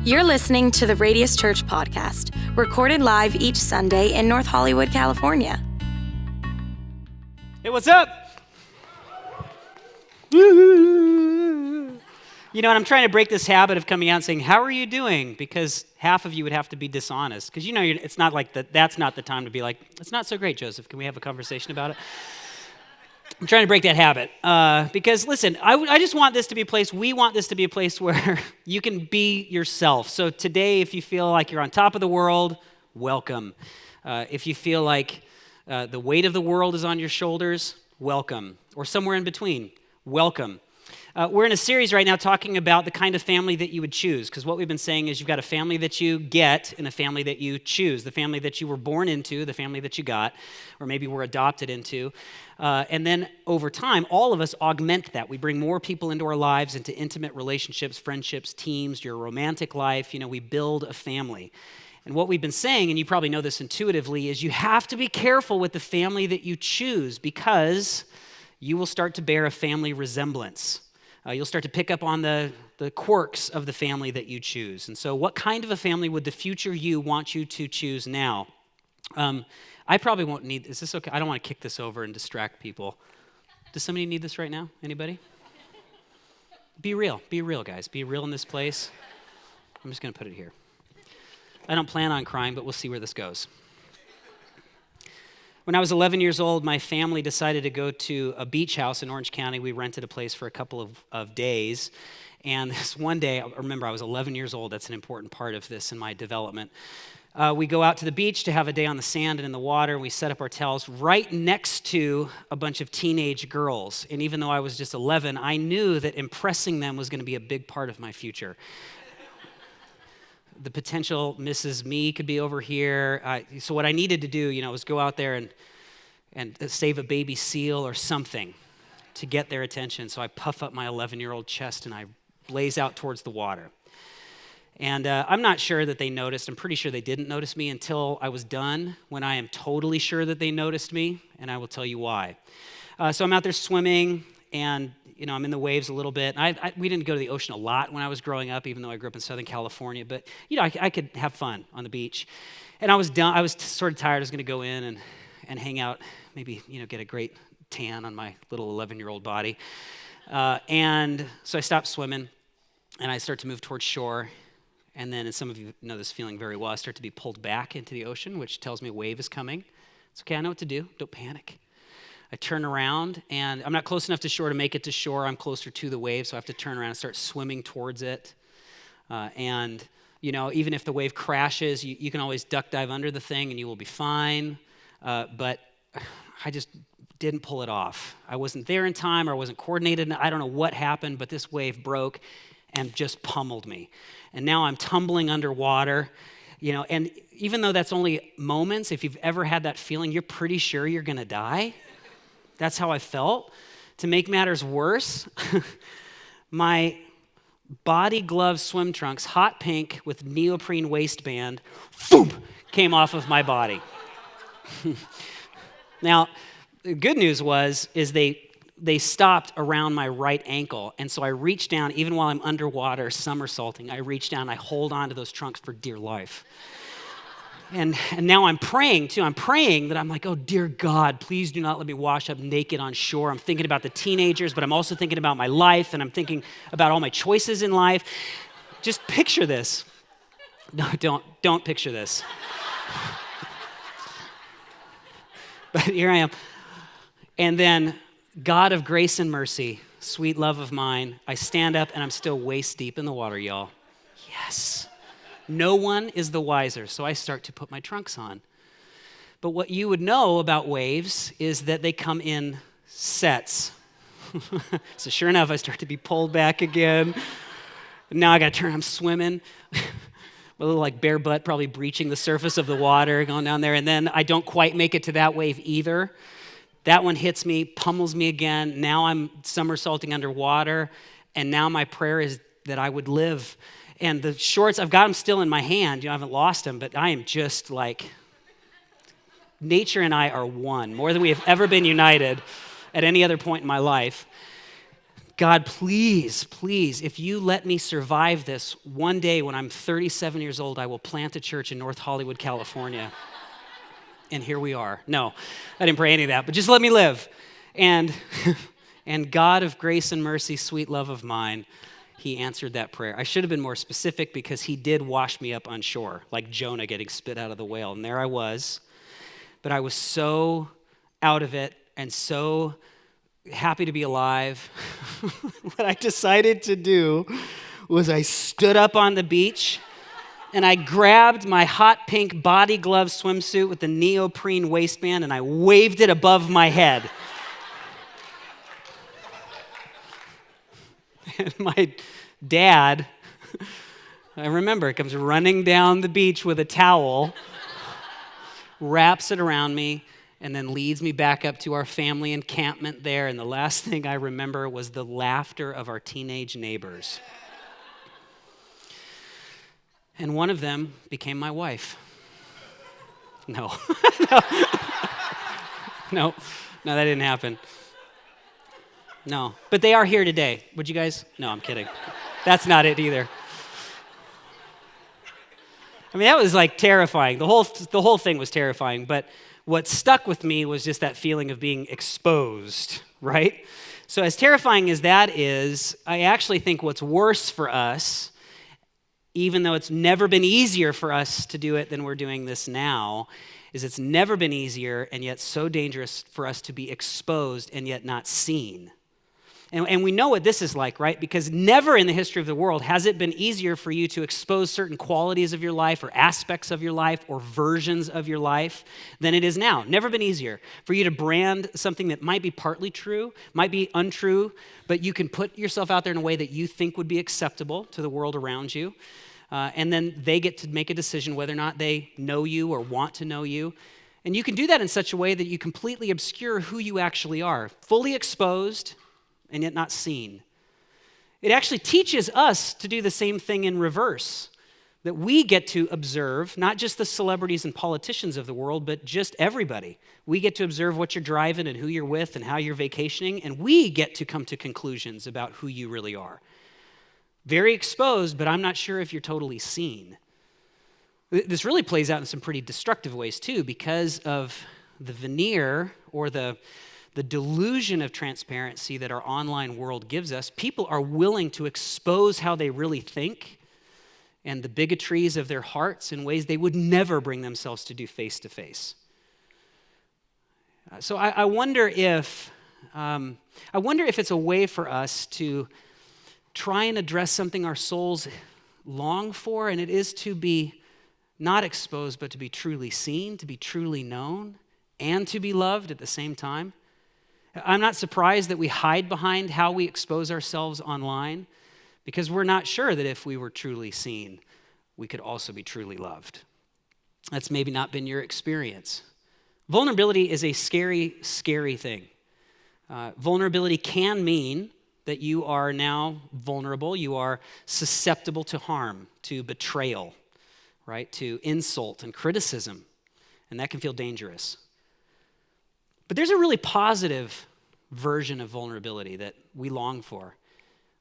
You're listening to the Radius Church podcast, recorded live each Sunday in North Hollywood, California. Hey, what's up? You know, and I'm trying to break this habit of coming out and saying, how are you doing? Because half of you would have to be dishonest. Because it's not like that's not the time to be like, it's not so great, Joseph. Can we have a conversation about it? I'm trying to break that habit. Because listen, I just want this to be a place, we want this to be a place where you can be yourself. So today, if you feel like you're on top of the world, welcome. If you feel like the weight of the world is on your shoulders, welcome. Or somewhere in between, welcome. We're in a series right now talking about the kind of family that you would choose, because what we've been saying is you've got a family that you get and a family that you choose, the family that you were born into, the family that you got, or maybe were adopted into. And then over time, all of us augment that. We bring more people into our lives, into intimate relationships, friendships, teams, your romantic life. We build a family. And what we've been saying, and you probably know this intuitively, is you have to be careful with the family that you choose because you will start to bear a family resemblance. You'll start to pick up on the quirks of the family that you choose. And so what kind of a family would the future you want you to choose now? I probably won't need, is this okay? I don't want to kick this over and distract people. Does somebody need this right now? Anybody? Be real, guys. Be real in this place. I'm just going to put it here. I don't plan on crying, but we'll see where this goes. When I was 11 years old, my family decided to go to a beach house in Orange County. We rented a place for a couple of days. And this one day, remember, I was 11 years old. That's an important part of this in my development. We go out to the beach to have a day on the sand and in the water. And we set up our towels right next to a bunch of teenage girls. And even though I was just 11, I knew that impressing them was going to be a big part of my future. The potential Mrs. Me could be over here. So what I needed to do, was go out there and save a baby seal or something to get their attention. So I puff up my 11-year-old chest and I blaze out towards the water. And I'm not sure that they noticed. I'm pretty sure they didn't notice me until I was done, when I am totally sure that they noticed me, and I will tell you why. So I'm out there swimming, and I'm in the waves a little bit. We didn't go to the ocean a lot when I was growing up, even though I grew up in Southern California. But, I could have fun on the beach. And I was done. I was sort of tired. I was going to go in and hang out, maybe, get a great tan on my little 11-year-old body. And so I stopped swimming, and I start to move towards shore. And then, and some of you know this feeling very well, I start to be pulled back into the ocean, which tells me a wave is coming. It's okay. I know what to do. Don't panic. I turn around, and I'm not close enough to shore to make it to shore. I'm closer to the wave, so I have to turn around and start swimming towards it. And even if the wave crashes, you can always duck dive under the thing, and you will be fine. But I just didn't pull it off. I wasn't there in time, or I wasn't coordinated. I don't know what happened, but this wave broke and just pummeled me. And now I'm tumbling underwater. And even though that's only moments, if you've ever had that feeling, you're pretty sure you're going to die. That's how I felt. To make matters worse, my body glove swim trunks, hot pink with neoprene waistband, boom, came off of my body. Now, the good news is they stopped around my right ankle, and so I reached down, even while I'm underwater somersaulting, I reach down, I hold on to those trunks for dear life. And now I'm praying, too. I'm praying that I'm like, oh, dear God, please do not let me wash up naked on shore. I'm thinking about the teenagers, but I'm also thinking about my life, and I'm thinking about all my choices in life. Just picture this. No, don't picture this. But here I am. And then, God of grace and mercy, sweet love of mine, I stand up, and I'm still waist deep in the water, y'all. Yes. No one is the wiser, so I start to put my trunks on. But what you would know about waves is that they come in sets. So sure enough, I start to be pulled back again. Now I got to turn, I'm swimming. A little like bare butt, probably breaching the surface of the water, going down there. And then I don't quite make it to that wave either. That one hits me, pummels me again. Now I'm somersaulting underwater. And now my prayer is that I would live. And the shorts, I've got them still in my hand. I haven't lost them, but I am just like, nature and I are one, more than we have ever been united at any other point in my life. God, please, please, if you let me survive this, one day when I'm 37 years old, I will plant a church in North Hollywood, California. And here we are. No, I didn't pray any of that, but just let me live. And God of grace and mercy, sweet love of mine, he answered that prayer. I should have been more specific because he did wash me up on shore, like Jonah getting spit out of the whale. And there I was. But I was so out of it and so happy to be alive. What I decided to do was I stood up on the beach and I grabbed my hot pink body glove swimsuit with the neoprene waistband and I waved it above my head. And my dad, I remember, comes running down the beach with a towel, wraps it around me, and then leads me back up to our family encampment there. And the last thing I remember was the laughter of our teenage neighbors. And one of them became my wife. No. No, that didn't happen. No, but they are here today. Would you guys? No, I'm kidding. That's not it either. I mean, that was like terrifying. The whole thing was terrifying, but what stuck with me was just that feeling of being exposed, right? So as terrifying as that is, I actually think what's worse for us, even though it's never been easier for us to do it than we're doing this now, is it's never been easier and yet so dangerous for us to be exposed and yet not seen. And we know what this is like, right? Because never in the history of the world has it been easier for you to expose certain qualities of your life or aspects of your life or versions of your life than it is now. Never been easier for you to brand something that might be partly true, might be untrue, but you can put yourself out there in a way that you think would be acceptable to the world around you. And then they get to make a decision whether or not they know you or want to know you. And you can do that in such a way that you completely obscure who you actually are, fully exposed and yet not seen. It actually teaches us to do the same thing in reverse, that we get to observe not just the celebrities and politicians of the world, but just everybody. We get to observe what you're driving and who you're with and how you're vacationing, and we get to come to conclusions about who you really are. Very exposed, but I'm not sure if you're totally seen. This really plays out in some pretty destructive ways too, because of the veneer or the delusion of transparency that our online world gives us. People are willing to expose how they really think and the bigotries of their hearts in ways they would never bring themselves to do face to face. So I wonder if it's a way for us to try and address something our souls long for, and it is to be not exposed, but to be truly seen, to be truly known, and to be loved at the same time. I'm not surprised that we hide behind how we expose ourselves online, because we're not sure that if we were truly seen, we could also be truly loved. That's maybe not been your experience. Vulnerability is a scary, scary thing. Vulnerability can mean that you are now vulnerable, you are susceptible to harm, to betrayal, right? To insult and criticism, and that can feel dangerous. But there's a really positive version of vulnerability that we long for.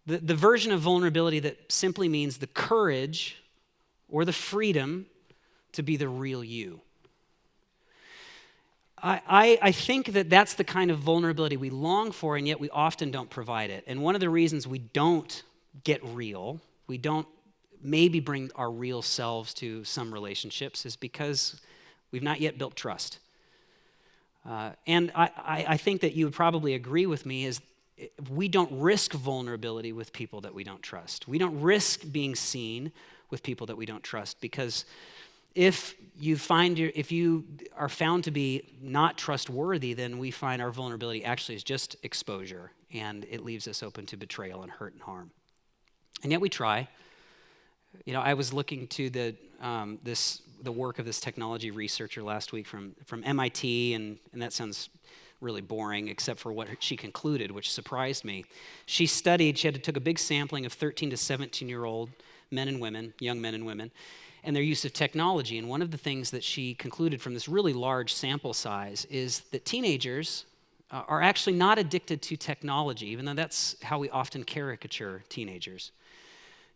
The version of vulnerability that simply means the courage or the freedom to be the real you. I think that that's the kind of vulnerability we long for, and yet we often don't provide it. And one of the reasons we don't get real, we don't maybe bring our real selves to some relationships, is because we've not yet built trust. And I think that you would probably agree with me is we don't risk vulnerability with people that we don't trust. We don't risk being seen with people that we don't trust, because if you are found to be not trustworthy, then we find our vulnerability actually is just exposure, and it leaves us open to betrayal and hurt and harm. And yet we try. You know, I was looking to the work of this technology researcher last week from MIT, and that sounds really boring, except for what she concluded, which surprised me. She took a big sampling of 13 to 17-year-old men and women, young men and women, and their use of technology. And one of the things that she concluded from this really large sample size is that teenagers are actually not addicted to technology, even though that's how we often caricature teenagers.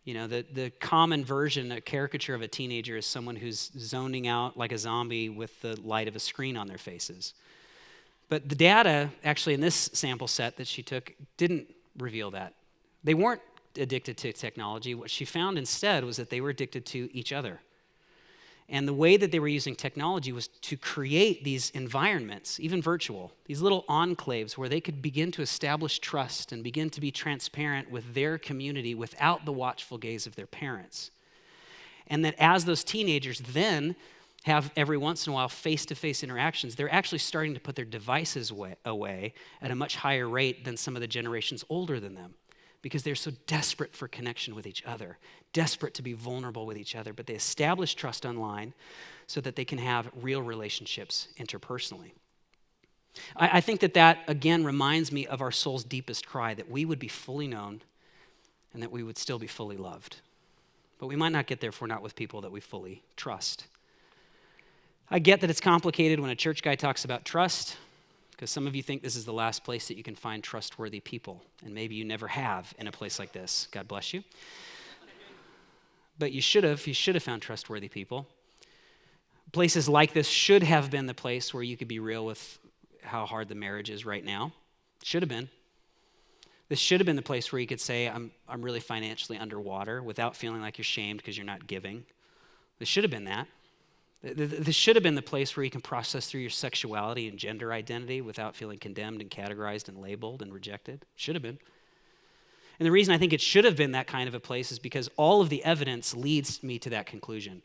You know, the common version, a caricature of a teenager is someone who's zoning out like a zombie with the light of a screen on their faces. But the data, actually in this sample set that she took, didn't reveal that. They weren't addicted to technology. What she found instead was that they were addicted to each other. And the way that they were using technology was to create these environments, even virtual, these little enclaves where they could begin to establish trust and begin to be transparent with their community without the watchful gaze of their parents. And that as those teenagers then have every once in a while face-to-face interactions, they're actually starting to put their devices away at a much higher rate than some of the generations older than them, because they're so desperate for connection with each other, desperate to be vulnerable with each other, but they establish trust online so that they can have real relationships interpersonally. I think that again reminds me of our soul's deepest cry, that we would be fully known and that we would still be fully loved. But we might not get there if we're not with people that we fully trust. I get that it's complicated when a church guy talks about trust, because some of you think this is the last place that you can find trustworthy people, and maybe you never have in a place like this. God bless you. But you should have found trustworthy people. Places like this should have been the place where you could be real with how hard the marriage is right now. Should have been. This should have been the place where you could say, I'm really financially underwater without feeling like you're shamed because you're not giving. This should have been that. This should have been the place where you can process through your sexuality and gender identity without feeling condemned and categorized and labeled and rejected. Should have been. And the reason I think it should have been that kind of a place is because all of the evidence leads me to that conclusion.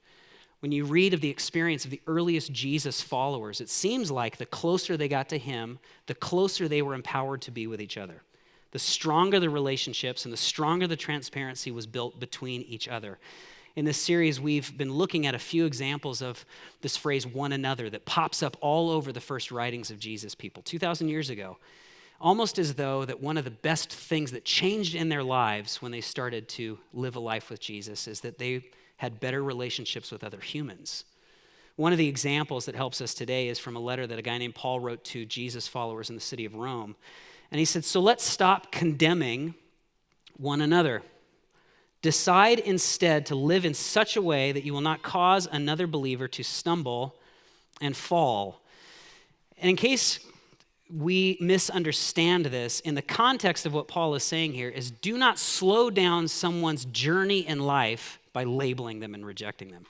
When you read of the experience of the earliest Jesus followers, it seems like the closer they got to him, the closer they were empowered to be with each other. The stronger the relationships and the stronger the transparency was built between each other. In this series, we've been looking at a few examples of this phrase, one another, that pops up all over the first writings of Jesus people 2,000 years ago, almost as though that one of the best things that changed in their lives when they started to live a life with Jesus is that they had better relationships with other humans. One of the examples that helps us today is from a letter that a guy named Paul wrote to Jesus followers in the city of Rome. And he said, so let's stop condemning one another. Decide instead to live in such a way that you will not cause another believer to stumble and fall. And in case we misunderstand this, in the context of what Paul is saying here is do not slow down someone's journey in life by labeling them and rejecting them.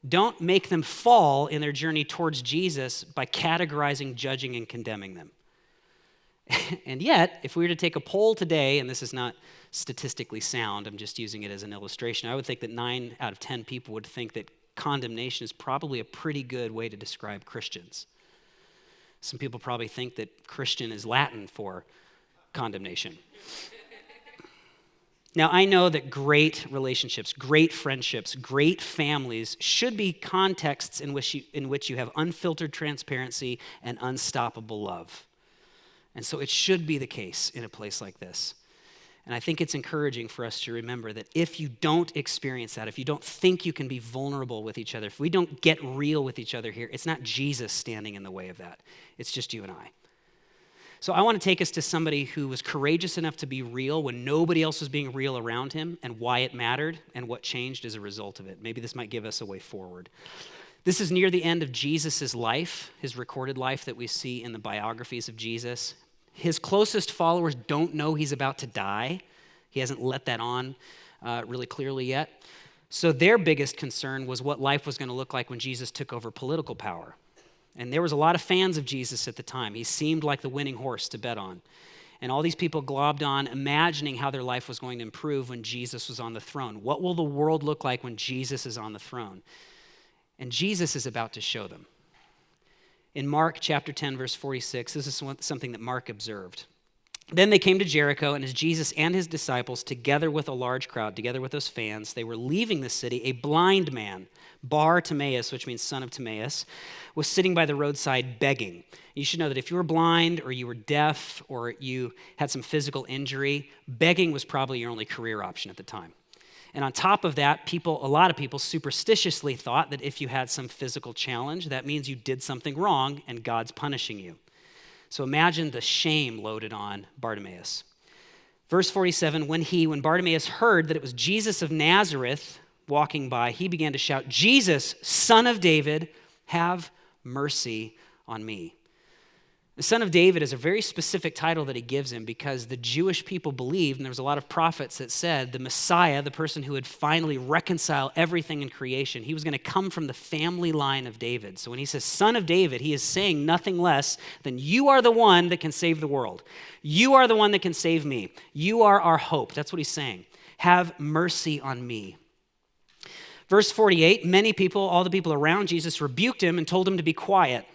Don't make them fall in their journey towards Jesus by categorizing, judging, and condemning them. And yet, if we were to take a poll today, and this is not statistically sound, I'm just using it as an illustration, I would think that 9 out of 10 people would think that condemnation is probably a pretty good way to describe Christians. Some people probably think that Christian is Latin for condemnation. Now, I know that great relationships, great friendships, great families should be contexts in which you have unfiltered transparency and unstoppable love. And so it should be the case in a place like this. And I think it's encouraging for us to remember that if you don't experience that, if you don't think you can be vulnerable with each other, if we don't get real with each other here, it's not Jesus standing in the way of that. It's just you and I. So I want to take us to somebody who was courageous enough to be real when nobody else was being real around him, and why it mattered and what changed as a result of it. Maybe this might give us a way forward. This is near the end of Jesus' life, his recorded life that we see in the biographies of Jesus. His closest followers don't know he's about to die. He hasn't let that on really clearly yet. So their biggest concern was what life was going to look like when Jesus took over political power. And there was a lot of fans of Jesus at the time. He seemed like the winning horse to bet on. And all these people globbed on, imagining how their life was going to improve when Jesus was on the throne. What will the world look like when Jesus is on the throne? And Jesus is about to show them. In Mark chapter 10, verse 46, this is something that Mark observed. Then they came to Jericho, and as Jesus and his disciples, together with a large crowd, together with those fans, they were leaving the city, a blind man, Bar Timaeus, which means son of Timaeus, was sitting by the roadside begging. You should know that if you were blind or you were deaf or you had some physical injury, begging was probably your only career option at the time. And on top of that, a lot of people superstitiously thought that if you had some physical challenge, that means you did something wrong and God's punishing you. So imagine the shame loaded on Bartimaeus. Verse 47, when Bartimaeus heard that it was Jesus of Nazareth walking by, he began to shout, "Jesus, Son of David, have mercy on me." The Son of David is a very specific title that he gives him because the Jewish people believed, and there was a lot of prophets that said, the Messiah, the person who would finally reconcile everything in creation, he was going to come from the family line of David. So when he says Son of David, he is saying nothing less than you are the one that can save the world. You are the one that can save me. You are our hope. That's what he's saying. Have mercy on me. Verse 48, many people, all the people around Jesus, rebuked him and told him to be quiet.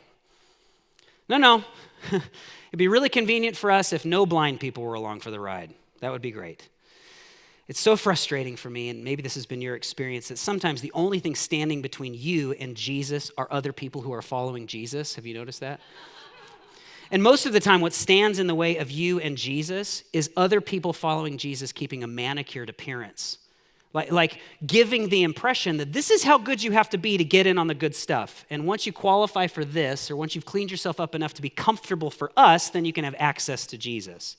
No. It'd be really convenient for us if no blind people were along for the ride. That would be great. It's so frustrating for me, and maybe this has been your experience, that sometimes the only thing standing between you and Jesus are other people who are following Jesus. Have you noticed that? And most of the time, what stands in the way of you and Jesus is other people following Jesus keeping a manicured appearance. Like giving the impression that this is how good you have to be to get in on the good stuff. And once you qualify for this, or once you've cleaned yourself up enough to be comfortable for us, then you can have access to Jesus.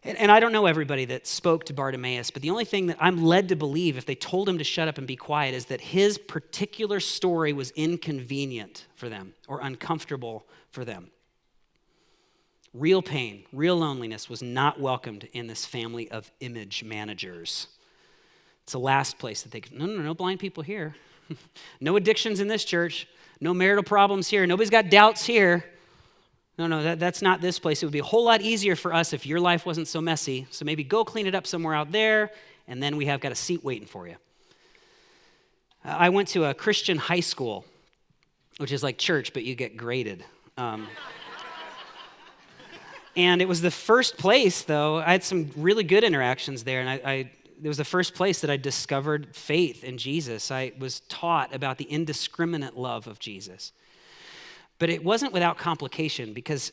And I don't know everybody that spoke to Bartimaeus, but the only thing that I'm led to believe if they told him to shut up and be quiet is that his particular story was inconvenient for them or uncomfortable for them. Real pain, real loneliness was not welcomed in this family of image managers. It's the last place that they could, no blind people here. No addictions in this church. No marital problems here. Nobody's got doubts here. No, that's not this place. It would be a whole lot easier for us if your life wasn't so messy. So maybe go clean it up somewhere out there, and then we have got a seat waiting for you. I went to a Christian high school, which is like church, but you get graded. And it was the first place, though. I had some really good interactions there, and it was the first place that I discovered faith in Jesus. I was taught about the indiscriminate love of Jesus. But it wasn't without complication, because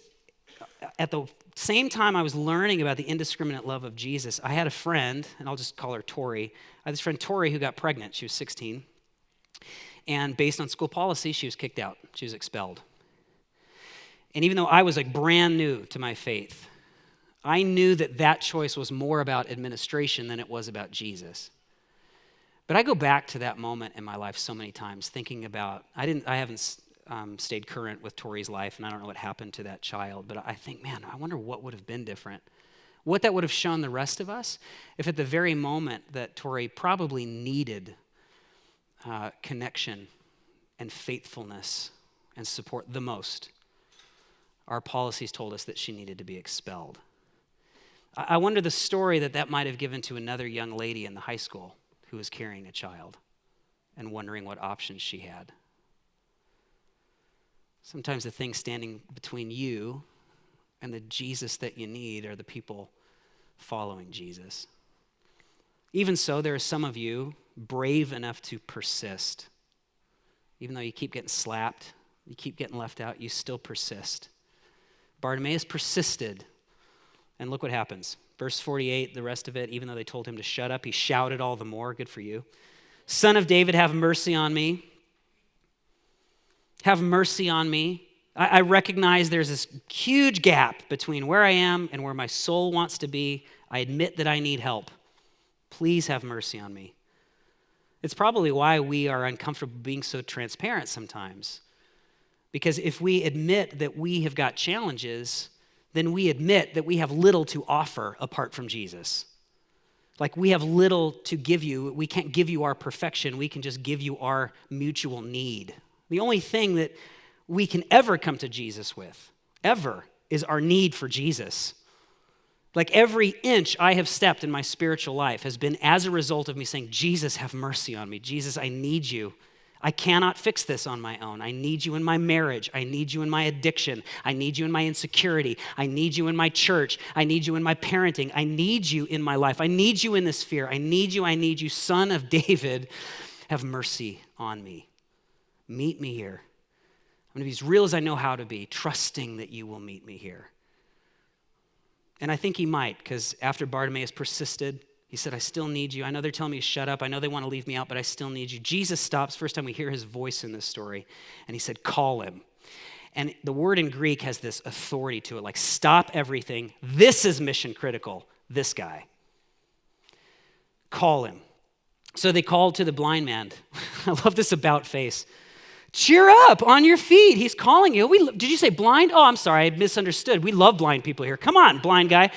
at the same time I was learning about the indiscriminate love of Jesus, I had a friend, and I'll just call her Tori. I had this friend Tori who got pregnant. She was 16. And based on school policy, she was kicked out. She was expelled. And even though I was like brand new to my faith, I knew that choice was more about administration than it was about Jesus. But I go back to that moment in my life so many times thinking about, I haven't stayed current with Tori's life, and I don't know what happened to that child, but I think, man, I wonder what would have been different. What that would have shown the rest of us if at the very moment that Tori probably needed connection and faithfulness and support the most, our policies told us that she needed to be expelled. I wonder the story that might have given to another young lady in the high school who was carrying a child and wondering what options she had. Sometimes the thing standing between you and the Jesus that you need are the people following Jesus. Even so, there are some of you brave enough to persist. Even though you keep getting slapped, you keep getting left out, you still persist. Bartimaeus persisted. And look what happens. Verse 48, the rest of it, even though they told him to shut up, he shouted all the more. Good for you. Son of David, have mercy on me. Have mercy on me. I recognize there's this huge gap between where I am and where my soul wants to be. I admit that I need help. Please have mercy on me. It's probably why we are uncomfortable being so transparent sometimes. Because if we admit that we have got challenges, then we admit that we have little to offer apart from Jesus. Like we have little to give you. We can't give you our perfection. We can just give you our mutual need. The only thing that we can ever come to Jesus with, ever, is our need for Jesus. Like every inch I have stepped in my spiritual life has been as a result of me saying, Jesus, have mercy on me. Jesus, I need you. I cannot fix this on my own. I need you in my marriage. I need you in my addiction. I need you in my insecurity. I need you in my church. I need you in my parenting. I need you in my life. I need you in this fear. I need you, Son of David. Have mercy on me. Meet me here. I'm going to be as real as I know how to be, trusting that you will meet me here. And I think he might, because after Bartimaeus persisted, he said, I still need you. I know they're telling me to shut up. I know they want to leave me out, but I still need you. Jesus stops. First time we hear his voice in this story. And he said, call him. And the word in Greek has this authority to it, like stop everything. This is mission critical, this guy. Call him. So they called to the blind man. I love this about face. Cheer up, on your feet. He's calling you. Did you say blind? Oh, I'm sorry, I misunderstood. We love blind people here. Come on, blind guy.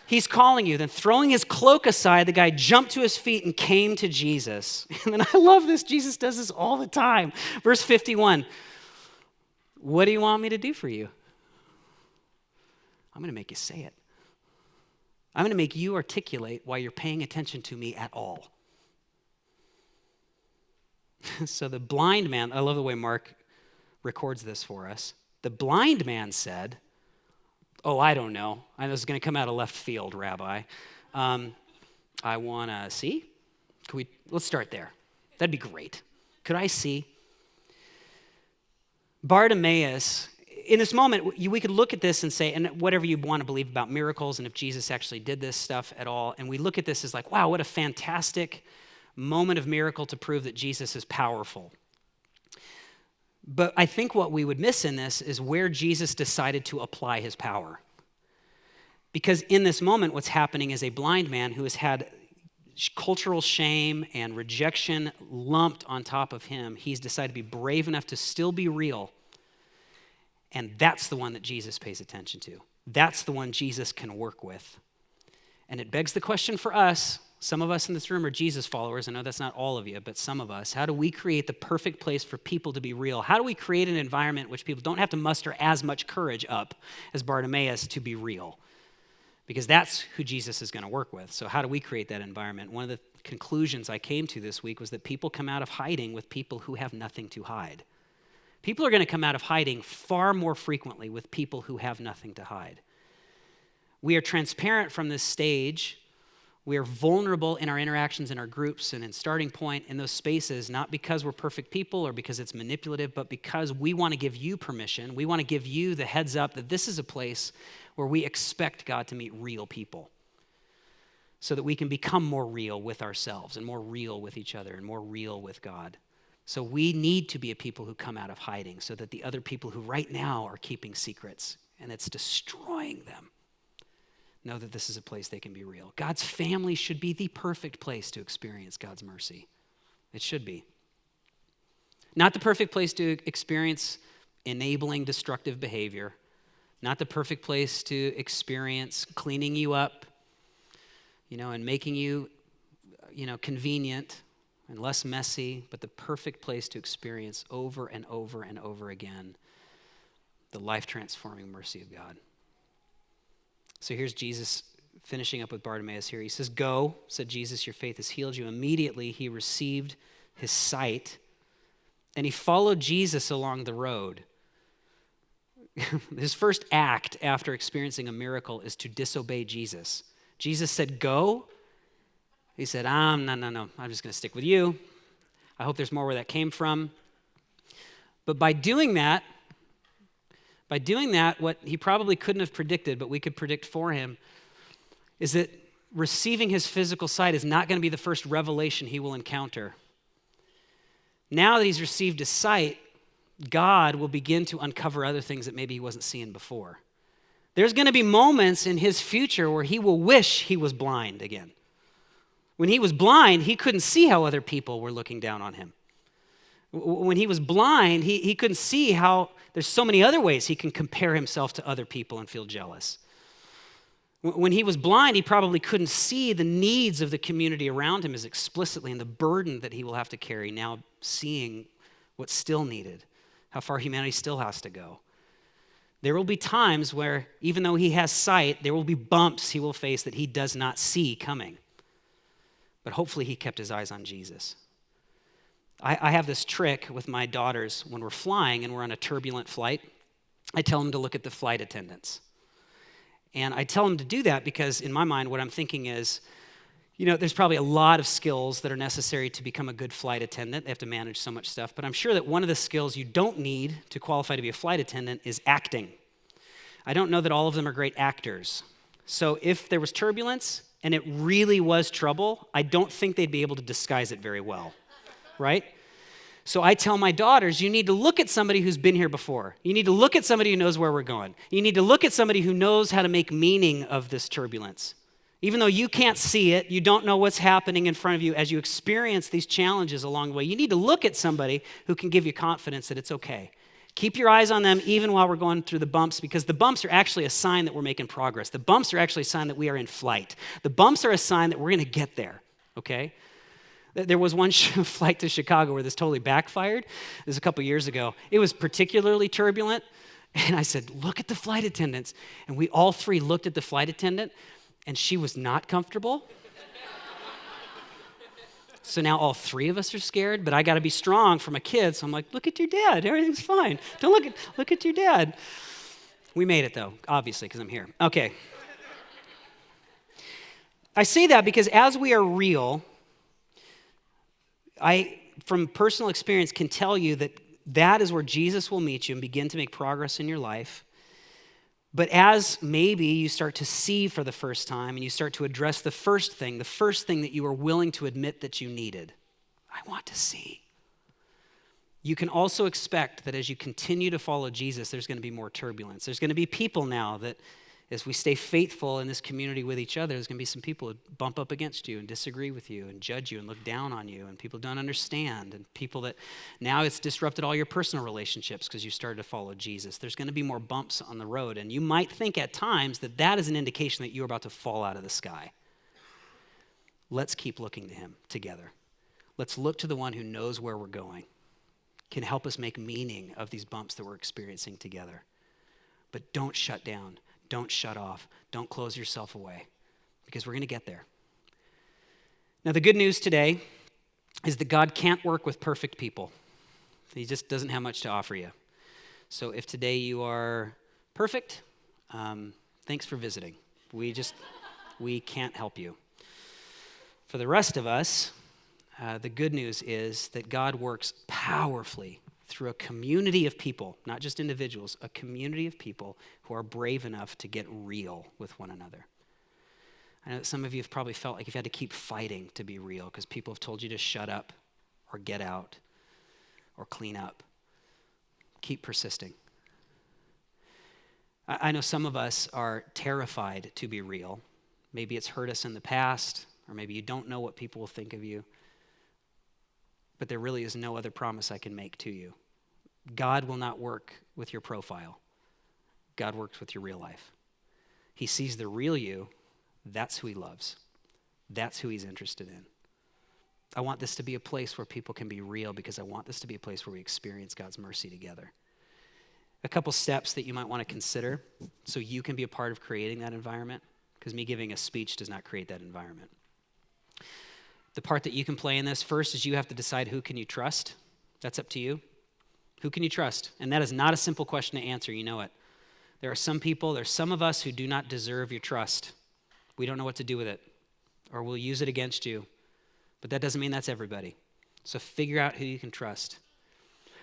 He's calling you. Then throwing his cloak aside, the guy jumped to his feet and came to Jesus. And then I love this. Jesus does this all the time. Verse 51. What do you want me to do for you? I'm going to make you say it. I'm going to make you articulate why you're paying attention to me at all. So the blind man, I love the way Mark records this for us. The blind man said, oh, I don't know. I know this is going to come out of left field, Rabbi. I want to see. Let's start there. That'd be great. Could I see? Bartimaeus, in this moment, we could look at this and say, and whatever you want to believe about miracles and if Jesus actually did this stuff at all, and we look at this as like, wow, what a fantastic moment of miracle to prove that Jesus is powerful. But I think what we would miss in this is where Jesus decided to apply his power. Because in this moment, what's happening is a blind man who has had cultural shame and rejection lumped on top of him. He's decided to be brave enough to still be real. And that's the one that Jesus pays attention to. That's the one Jesus can work with. And it begs the question for us. Some of us in this room are Jesus followers. I know that's not all of you, but some of us. How do we create the perfect place for people to be real? How do we create an environment in which people don't have to muster as much courage up as Bartimaeus to be real? Because that's who Jesus is going to work with. So how do we create that environment? One of the conclusions I came to this week was that people come out of hiding with people who have nothing to hide. People are going to come out of hiding far more frequently with people who have nothing to hide. We are transparent from this stage. We are vulnerable in our interactions in our groups and in starting point in those spaces, not because we're perfect people or because it's manipulative, but because we want to give you permission. We want to give you the heads up that this is a place where we expect God to meet real people so that we can become more real with ourselves and more real with each other and more real with God. So we need to be a people who come out of hiding so that the other people who right now are keeping secrets and it's destroying them know that this is a place they can be real. God's family should be the perfect place to experience God's mercy. It should be. Not the perfect place to experience enabling destructive behavior. Not the perfect place to experience cleaning you up, and making you, convenient and less messy, but the perfect place to experience over and over and over again the life-transforming mercy of God. So here's Jesus finishing up with Bartimaeus here. He says, "Go," said Jesus, "your faith has healed you." Immediately he received his sight, and he followed Jesus along the road. His first act after experiencing a miracle is to disobey Jesus. Jesus said, "Go." He said, no, I'm just going to stick with you. I hope there's more where that came from. But by doing that, what he probably couldn't have predicted, but we could predict for him, is that receiving his physical sight is not going to be the first revelation he will encounter. Now that he's received his sight, God will begin to uncover other things that maybe he wasn't seeing before. There's going to be moments in his future where he will wish he was blind again. When he was blind, he couldn't see how other people were looking down on him. When he was blind, he couldn't see how there's so many other ways he can compare himself to other people and feel jealous. When he was blind, he probably couldn't see the needs of the community around him as explicitly and the burden that he will have to carry now seeing what's still needed, how far humanity still has to go. There will be times where, even though he has sight, there will be bumps he will face that he does not see coming. But hopefully he kept his eyes on Jesus. I have this trick with my daughters when we're flying and we're on a turbulent flight. I tell them to look at the flight attendants. And I tell them to do that because in my mind, what I'm thinking is, there's probably a lot of skills that are necessary to become a good flight attendant. They have to manage so much stuff. But I'm sure that one of the skills you don't need to qualify to be a flight attendant is acting. I don't know that all of them are great actors. So if there was turbulence and it really was trouble, I don't think they'd be able to disguise it very well, right? So I tell my daughters, you need to look at somebody who's been here before. You need to look at somebody who knows where we're going. You need to look at somebody who knows how to make meaning of this turbulence. Even though you can't see it, you don't know what's happening in front of you as you experience these challenges along the way. You need to look at somebody who can give you confidence that it's okay. Keep your eyes on them even while we're going through the bumps, because the bumps are actually a sign that we're making progress. The bumps are actually a sign that we are in flight. The bumps are a sign that we're going to get there, okay? There was one flight to Chicago where this totally backfired. It was a couple years ago. It was particularly turbulent, and I said, look at the flight attendants. And we all three looked at the flight attendant, and she was not comfortable. So now all three of us are scared, but I got to be strong for my kids. So I'm like, look at your dad. Everything's fine. Don't look at your dad. We made it, though, obviously, because I'm here. Okay. I say that because as we are real, I, from personal experience, can tell you that that is where Jesus will meet you and begin to make progress in your life. But as maybe you start to see for the first time and you start to address the first thing that you were willing to admit that you needed, I want to see. You can also expect that as you continue to follow Jesus, there's going to be more turbulence. There's going to be people now that, as we stay faithful in this community with each other, there's going to be some people who bump up against you and disagree with you and judge you and look down on you, and people don't understand, and people that now it's disrupted all your personal relationships because you started to follow Jesus. There's going to be more bumps on the road, and you might think at times that that is an indication that you're about to fall out of the sky. Let's keep looking to him together. Let's look to the one who knows where we're going, can help us make meaning of these bumps that we're experiencing together. But don't shut down. Don't shut off. Don't close yourself away, because we're going to get there. Now, the good news today is that God can't work with perfect people. He just doesn't have much to offer you. So if today you are perfect, thanks for visiting. We can't help you. For the rest of us, the good news is that God works powerfully through a community of people, not just individuals, a community of people who are brave enough to get real with one another. I know that some of you have probably felt like you've had to keep fighting to be real because people have told you to shut up or get out or clean up. Keep persisting. I know some of us are terrified to be real. Maybe it's hurt us in the past, or maybe you don't know what people will think of you. But there really is no other promise I can make to you. God will not work with your profile. God works with your real life. He sees the real you. That's who he loves. That's who he's interested in. I want this to be a place where people can be real, because I want this to be a place where we experience God's mercy together. A couple steps that you might want to consider so you can be a part of creating that environment, because me giving a speech does not create that environment. The part that you can play in this first is you have to decide who can you trust. That's up to you. Who can you trust? And that is not a simple question to answer. You know it. There's some of us who do not deserve your trust. We don't know what to do with it, or we'll use it against you. But that doesn't mean that's everybody. So figure out who you can trust.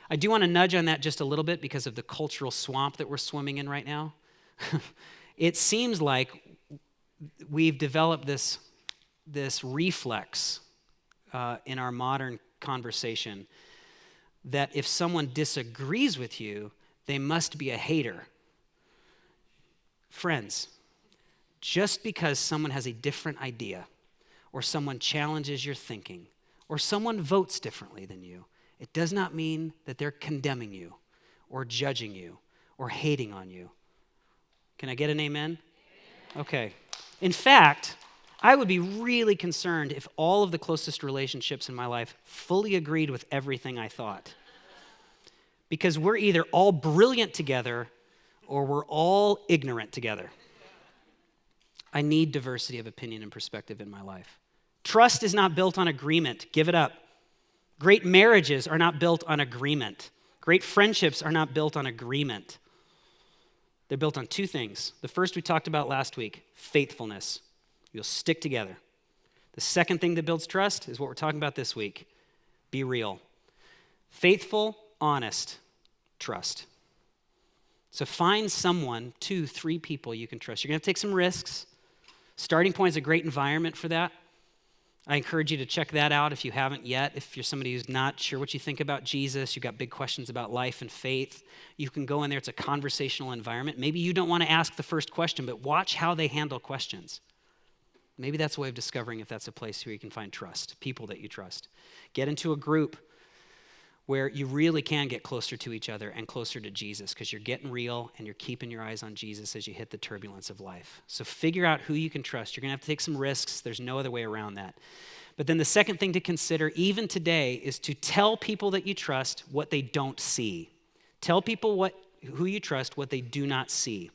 I do want to nudge on that just a little bit because of the cultural swamp that we're swimming in right now. It seems like we've developed this reflex in our modern conversation that if someone disagrees with you, they must be a hater. Friends, just because someone has a different idea, or someone challenges your thinking, or someone votes differently than you, it does not mean that they're condemning you, or judging you, or hating on you. Can I get an amen? Okay. In fact, I would be really concerned if all of the closest relationships in my life fully agreed with everything I thought. Because we're either all brilliant together or we're all ignorant together. I need diversity of opinion and perspective in my life. Trust is not built on agreement. Give it up. Great marriages are not built on agreement. Great friendships are not built on agreement. They're built on two things. The first we talked about last week, faithfulness. You'll stick together. The second thing that builds trust is what we're talking about this week. Be real. Faithful, honest, trust. So find someone, 2, 3 people you can trust. You're going to have to take some risks. Starting point is a great environment for that. I encourage you to check that out if you haven't yet. If you're somebody who's not sure what you think about Jesus, you've got big questions about life and faith, you can go in there. It's a conversational environment. Maybe you don't want to ask the first question, but watch how they handle questions. Maybe that's a way of discovering if that's a place where you can find trust, people that you trust. Get into a group where you really can get closer to each other and closer to Jesus because you're getting real and you're keeping your eyes on Jesus as you hit the turbulence of life. So figure out who you can trust. You're going to have to take some risks. There's no other way around that. But then the second thing to consider, even today, is to tell people that you trust what they don't see. Tell people who you trust what they do not see.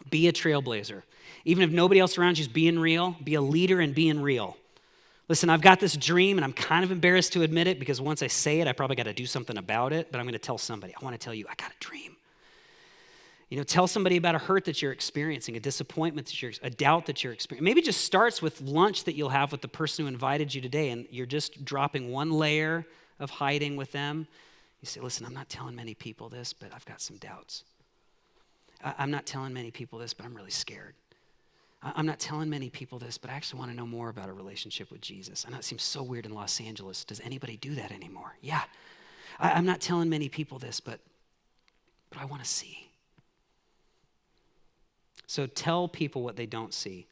Be a trailblazer. Even if nobody else around you is being real, be a leader in being real. Listen, I've got this dream, and I'm kind of embarrassed to admit it because once I say it, I probably got to do something about it, but I'm going to tell somebody. I want to tell you, I got a dream. Tell somebody about a hurt that you're experiencing, a disappointment a doubt that you're experiencing. Maybe it just starts with lunch that you'll have with the person who invited you today, and you're just dropping one layer of hiding with them. You say, listen, I'm not telling many people this, but I've got some doubts. I'm not telling many people this, but I'm really scared. I'm not telling many people this, but I actually want to know more about a relationship with Jesus. I know it seems so weird in Los Angeles. Does anybody do that anymore? Yeah. I'm not telling many people this, but I want to see. So tell people what they don't see.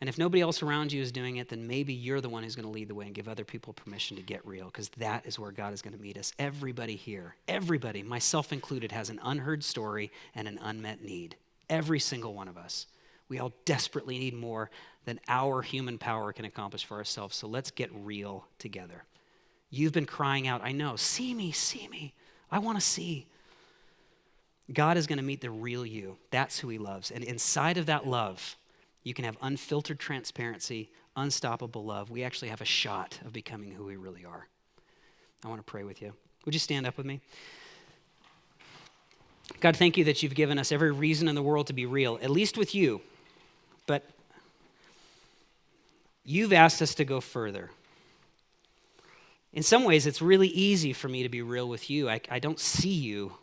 And if nobody else around you is doing it, then maybe you're the one who's going to lead the way and give other people permission to get real, because that is where God is going to meet us. Everybody here, everybody, myself included, has an unheard story and an unmet need. Every single one of us. We all desperately need more than our human power can accomplish for ourselves. So let's get real together. You've been crying out, I know, see me, I want to see. God is going to meet the real you. That's who he loves. And inside of that love, you can have unfiltered transparency, unstoppable love. We actually have a shot of becoming who we really are. I want to pray with you. Would you stand up with me? God, thank you that you've given us every reason in the world to be real, at least with you. But you've asked us to go further. In some ways, it's really easy for me to be real with you. I don't see you.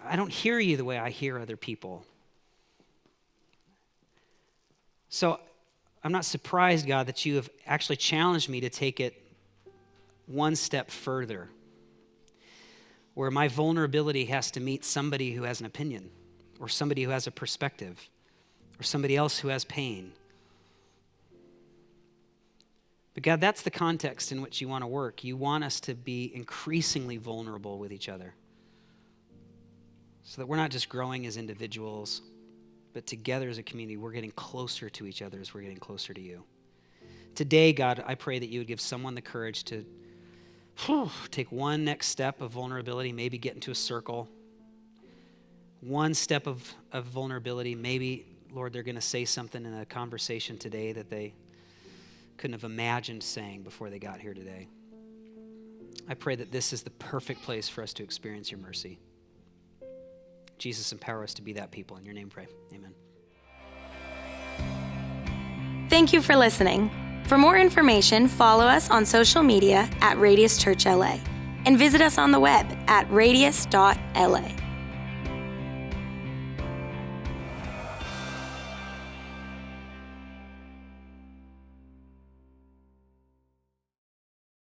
I don't hear you the way I hear other people. So I'm not surprised, God, that you have actually challenged me to take it one step further, where my vulnerability has to meet somebody who has an opinion, or somebody who has a perspective, or somebody else who has pain. But God, that's the context in which you want to work. You want us to be increasingly vulnerable with each other, so that we're not just growing as individuals, but together as a community, we're getting closer to each other as we're getting closer to you. Today, God, I pray that you would give someone the courage to take one next step of vulnerability, maybe get into a circle. One step of vulnerability, maybe, Lord, they're going to say something in a conversation today that they couldn't have imagined saying before they got here today. I pray that this is the perfect place for us to experience your mercy. Jesus, empower us to be that people. In your name pray. Amen. Thank you for listening. For more information, follow us on social media at Radius Church LA and visit us on the web at radius.la.